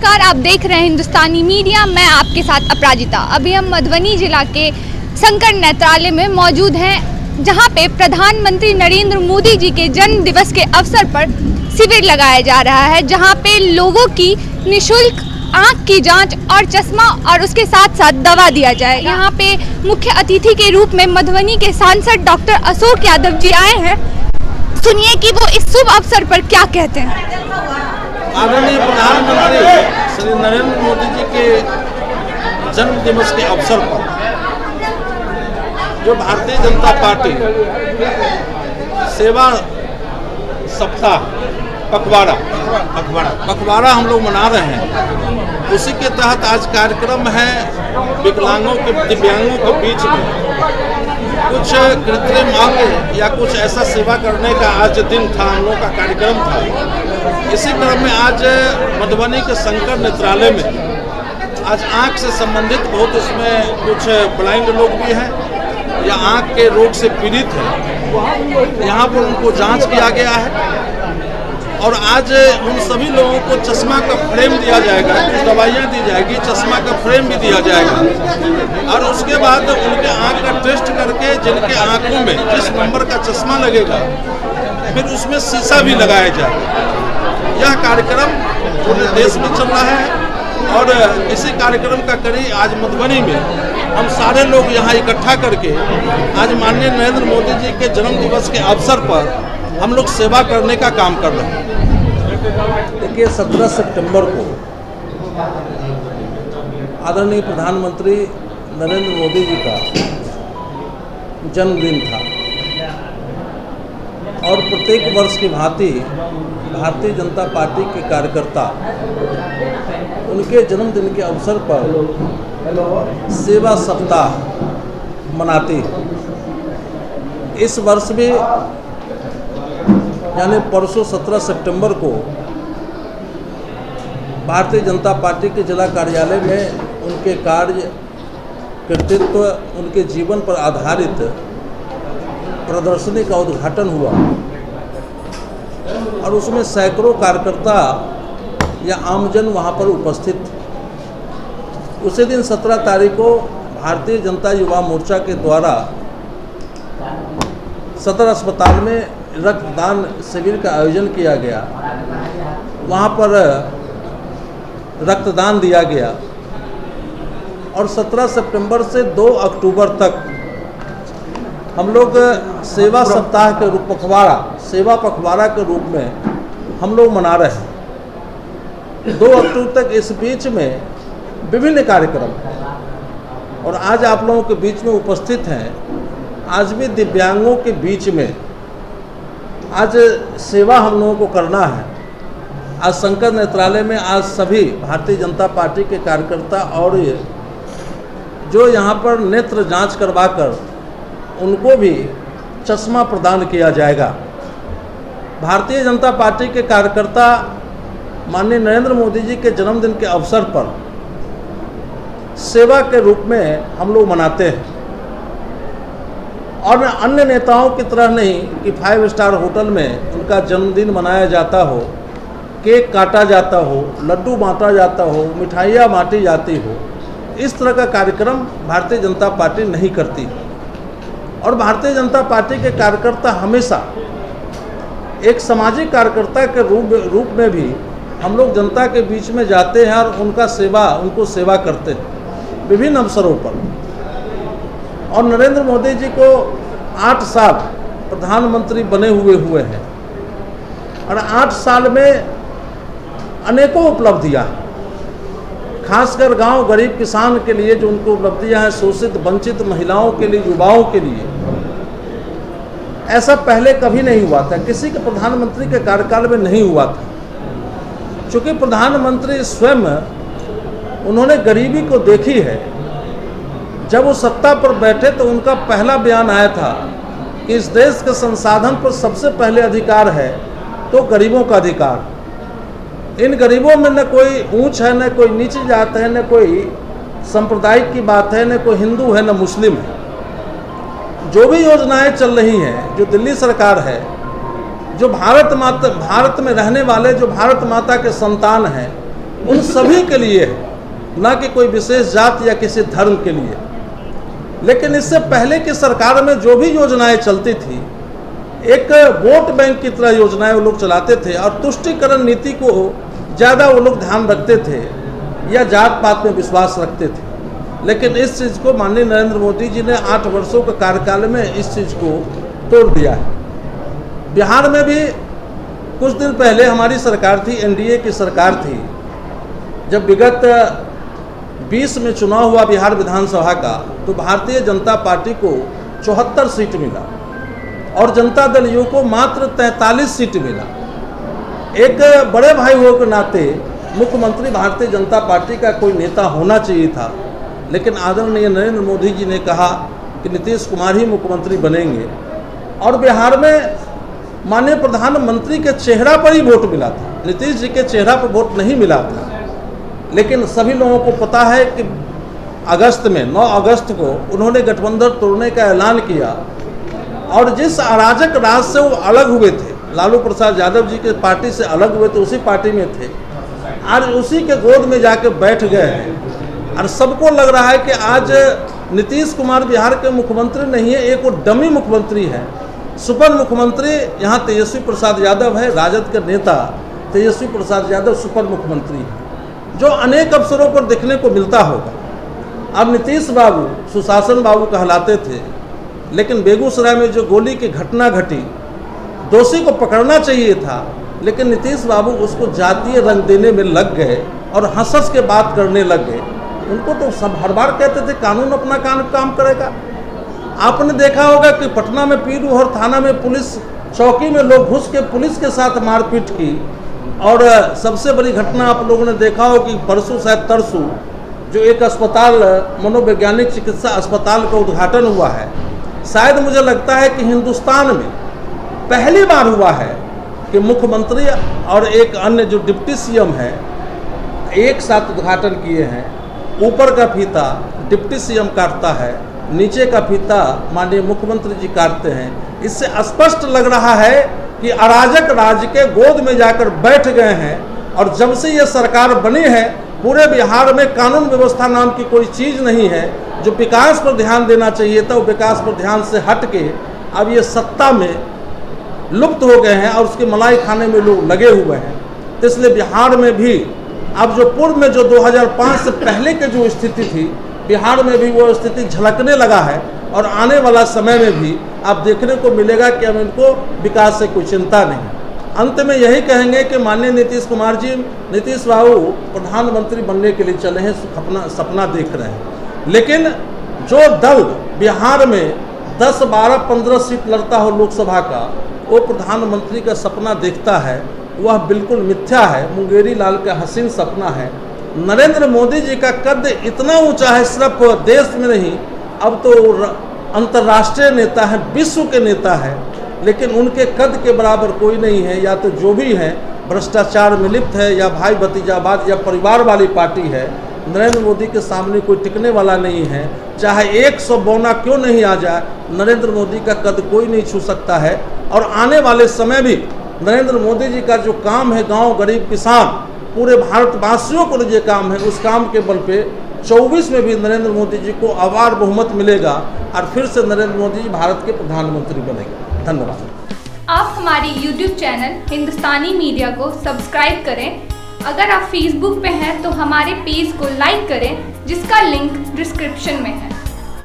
नमस्कार, आप देख रहे हैं हिंदुस्तानी मीडिया। मैं आपके साथ अपराजिता। अभी हम मधुबनी जिला के शंकर नेत्रालय में मौजूद हैं, जहां पे प्रधानमंत्री नरेंद्र मोदी जी के जन्म दिवस के अवसर पर शिविर लगाया जा रहा है, जहां पे लोगों की निःशुल्क आँख की जांच और चश्मा और उसके साथ साथ दवा दिया जाएगा। यहाँ पे मुख्य अतिथि के रूप में मधुबनी के सांसद डॉक्टर अशोक यादव जी आए हैं। सुनिए कि वो इस शुभ अवसर पर क्या कहते हैं। आदरणीय प्रधानमंत्री श्री नरेंद्र मोदी जी के जन्म दिवस के अवसर पर जो भारतीय जनता पार्टी सेवा सप्ताह पखवाड़ा हम लोग मना रहे हैं, उसी के तहत आज कार्यक्रम है विकलांगों के दिव्यांगों के बीच में कुछ कृत्रिम अंग या कुछ ऐसा सेवा करने का आज दिन था, हम लोग का कार्यक्रम था। इसी क्रम में आज मधुबनी के शंकर नेत्रालय में आज आँख से संबंधित बहुत इसमें कुछ ब्लाइंड लोग भी हैं या आँख के रोग से पीड़ित हैं, यहाँ पर उनको जांच किया गया है और आज उन सभी लोगों को चश्मा का फ्रेम दिया जाएगा, कुछ दवाइयाँ दी जाएगी, चश्मा का फ्रेम भी दिया जाएगा और उसके बाद उनके आँख का टेस्ट करके जिनके आँखों में जिस नंबर का चश्मा लगेगा फिर उसमें शीशा भी लगाया जाएगा। यह कार्यक्रम पूरे देश में चल रहा है और इसी कार्यक्रम का कड़ी आज मधुबनी में हम सारे लोग यहाँ इकट्ठा करके आज माननीय नरेंद्र मोदी जी के जन्म दिवस के अवसर पर हम लोग सेवा करने का काम कर रहे हैं। देखिए, 17 सितंबर को आदरणीय प्रधानमंत्री नरेंद्र मोदी जी का जन्मदिन था और प्रत्येक वर्ष की भांति भारतीय जनता पार्टी के कार्यकर्ता उनके जन्मदिन के अवसर पर सेवा सप्ताह मनाते हैं। इस वर्ष भी यानी परसों 17 सितंबर को भारतीय जनता पार्टी के जिला कार्यालय में उनके कार्य कृतित्व उनके जीवन पर आधारित प्रदर्शनी का उद्घाटन हुआ और उसमें सैकड़ों कार्यकर्ता या आमजन वहां पर उपस्थित थे। उसी दिन 17 तारीख को भारतीय जनता युवा मोर्चा के द्वारा सदर अस्पताल में रक्तदान शिविर का आयोजन किया गया। वहाँ पर रक्तदान दिया गया और 17 सितंबर से 2 अक्टूबर तक हम लोग सेवा सप्ताह के रूप सेवा पखवाड़ा के रूप में हम लोग मना रहे हैं। 2 अक्टूबर तक इस बीच में विभिन्न कार्यक्रम और आज आप लोगों के बीच में उपस्थित हैं। आज भी दिव्यांगों के बीच में आज सेवा हम लोगों को करना है। आज शंकर नेत्रालय में आज सभी भारतीय जनता पार्टी के कार्यकर्ता और जो यहाँ पर नेत्र जांच करवाकर उनको भी चश्मा प्रदान किया जाएगा। भारतीय जनता पार्टी के कार्यकर्ता माननीय नरेंद्र मोदी जी के जन्मदिन के अवसर पर सेवा के रूप में हम लोग मनाते हैं और अन्य नेताओं की तरह नहीं कि 5 स्टार होटल में उनका जन्मदिन मनाया जाता हो, केक काटा जाता हो, लड्डू बांटा जाता हो, मिठाइयाँ बांटी जाती हो। इस तरह का कार्यक्रम भारतीय जनता पार्टी नहीं करती और भारतीय जनता पार्टी के कार्यकर्ता हमेशा एक सामाजिक कार्यकर्ता के रूप में भी हम लोग जनता के बीच में जाते हैं और उनको सेवा करते हैं विभिन्न अवसरों पर। और नरेंद्र मोदी जी को 8 साल प्रधानमंत्री बने हुए हैं और 8 साल में अनेकों उपलब्धियां, खासकर गांव गरीब किसान के लिए जो उनको उपलब्धियां हैं, शोषित वंचित महिलाओं के लिए, युवाओं के लिए, ऐसा पहले कभी नहीं हुआ था, किसी के प्रधानमंत्री के कार्यकाल में नहीं हुआ था। चूँकि प्रधानमंत्री स्वयं उन्होंने गरीबी को देखी है। जब वो सत्ता पर बैठे तो उनका पहला बयान आया था कि इस देश के संसाधन पर सबसे पहले अधिकार है तो गरीबों का अधिकार। इन गरीबों में न कोई ऊंच है, न कोई नीची जात है, न कोई सांप्रदायिक की बात है, न कोई हिंदू है, न मुस्लिम है। जो भी योजनाएं चल रही हैं, जो दिल्ली सरकार है, जो भारत में रहने वाले जो भारत माता के संतान हैं, उन सभी के लिए है, ना कि कोई विशेष जाति या किसी धर्म के लिए। लेकिन इससे पहले की सरकार में जो भी योजनाएं चलती थी, एक वोट बैंक की तरह योजनाएं वो लोग चलाते थे और तुष्टिकरण नीति को ज़्यादा वो लोग ध्यान रखते थे या जात पात में विश्वास रखते थे। लेकिन इस चीज़ को माननीय नरेंद्र मोदी जी ने 8 वर्षों के कार्यकाल में इस चीज़ को तोड़ दिया है। बिहार में भी कुछ दिन पहले हमारी सरकार थी, एनडीए की सरकार थी। जब विगत 20 में चुनाव हुआ बिहार विधानसभा का, तो भारतीय जनता पार्टी को 74 सीट मिला और जनता दल यू को मात्र 43 सीट मिला। एक बड़े भाई होने के नाते मुख्यमंत्री भारतीय जनता पार्टी का कोई नेता होना चाहिए था, लेकिन आदरणीय नरेंद्र मोदी जी ने कहा कि नीतीश कुमार ही मुख्यमंत्री बनेंगे और बिहार में माननीय प्रधानमंत्री के चेहरा पर ही वोट मिला था, नीतीश जी के चेहरा पर वोट नहीं मिला था। लेकिन सभी लोगों को पता है कि अगस्त में 9 अगस्त को उन्होंने गठबंधन तोड़ने का ऐलान किया और जिस अराजक राज से वो अलग हुए थे, लालू प्रसाद यादव जी के पार्टी से अलग हुए थे, उसी पार्टी में थे, आज उसी के गोद में जाके बैठ गए हैं। और सबको लग रहा है कि आज नीतीश कुमार बिहार के मुख्यमंत्री नहीं है, एक वो डमी मुख्यमंत्री है, सुपर मुख्यमंत्री यहाँ तेजस्वी प्रसाद यादव है, राजद के नेता तेजस्वी प्रसाद यादव सुपर मुख्यमंत्री है, जो अनेक अवसरों पर देखने को मिलता होगा। अब नीतीश बाबू सुशासन बाबू कहलाते थे, लेकिन बेगूसराय में जो गोली की घटना घटी, दोषी को पकड़ना चाहिए था, लेकिन नीतीश बाबू उसको जातीय रंग देने में लग गए और हंस के बात करने लग गए। उनको तो सब हर बार कहते थे कानून अपना काम करेगा। आपने देखा होगा कि पटना में पीरूहर थाना में पुलिस चौकी में लोग घुस के पुलिस के साथ मारपीट की। और सबसे बड़ी घटना आप लोगों ने देखा हो कि परसों शायद तरसू जो एक अस्पताल मनोवैज्ञानिक चिकित्सा अस्पताल का उद्घाटन हुआ है, शायद मुझे लगता है कि हिंदुस्तान में पहली बार हुआ है कि मुख्यमंत्री और एक अन्य जो डिप्टी सीएम है एक साथ उद्घाटन किए हैं। ऊपर का फीता डिप्टी सीएम काटता है, नीचे का फीता माननीय मुख्यमंत्री जी काटते हैं। इससे स्पष्ट लग रहा है कि अराजक राज्य के गोद में जाकर बैठ गए हैं। और जब से ये सरकार बनी है, पूरे बिहार में कानून व्यवस्था नाम की कोई चीज़ नहीं है। जो विकास पर ध्यान देना चाहिए था, वो विकास पर ध्यान से हट के अब ये सत्ता में लुप्त हो गए हैं और उसकी मलाई खाने में लोग लगे हुए हैं। तो इसलिए बिहार में भी अब जो पूर्व में जो 2005 से पहले की जो स्थिति थी, बिहार में भी वो स्थिति झलकने लगा है। और आने वाला समय में भी आप देखने को मिलेगा कि अब इनको विकास से कोई चिंता नहीं। अंत में यही कहेंगे कि माननीय नीतीश कुमार जी, नीतीश बाबू प्रधानमंत्री बनने के लिए चले हैं, सपना देख रहे हैं। लेकिन जो दल बिहार में 10, 12, 15 सीट लड़ता हो लोकसभा का, वो प्रधानमंत्री का सपना देखता है, वह बिल्कुल मिथ्या है, मुंगेरी लाल का हसीन सपना है। नरेंद्र मोदी जी का कद इतना ऊंचा है, सिर्फ देश में नहीं, अब तो अंतर्राष्ट्रीय नेता है, विश्व के नेता है। लेकिन उनके कद के बराबर कोई नहीं है। या तो जो भी है भ्रष्टाचार में लिप्त है, या भाई भतीजावाद या परिवार वाली पार्टी है। नरेंद्र मोदी के सामने कोई टिकने वाला नहीं है। चाहे 100 बौना क्यों नहीं आ जाए, नरेंद्र मोदी का कद कोई नहीं छू सकता है। और आने वाले समय भी नरेंद्र मोदी जी का जो काम है, गांव गरीब किसान पूरे भारतवासियों को जो काम है, उस काम के बल पे 24 में भी नरेंद्र मोदी जी को अपार बहुमत मिलेगा और फिर से नरेंद्र मोदी जी भारत के प्रधानमंत्री बनेंगे। धन्यवाद। आप हमारी YouTube चैनल हिंदुस्तानी मीडिया को सब्सक्राइब करें। अगर आप Facebook पे हैं तो हमारे पेज को लाइक करें, जिसका लिंक डिस्क्रिप्शन में है।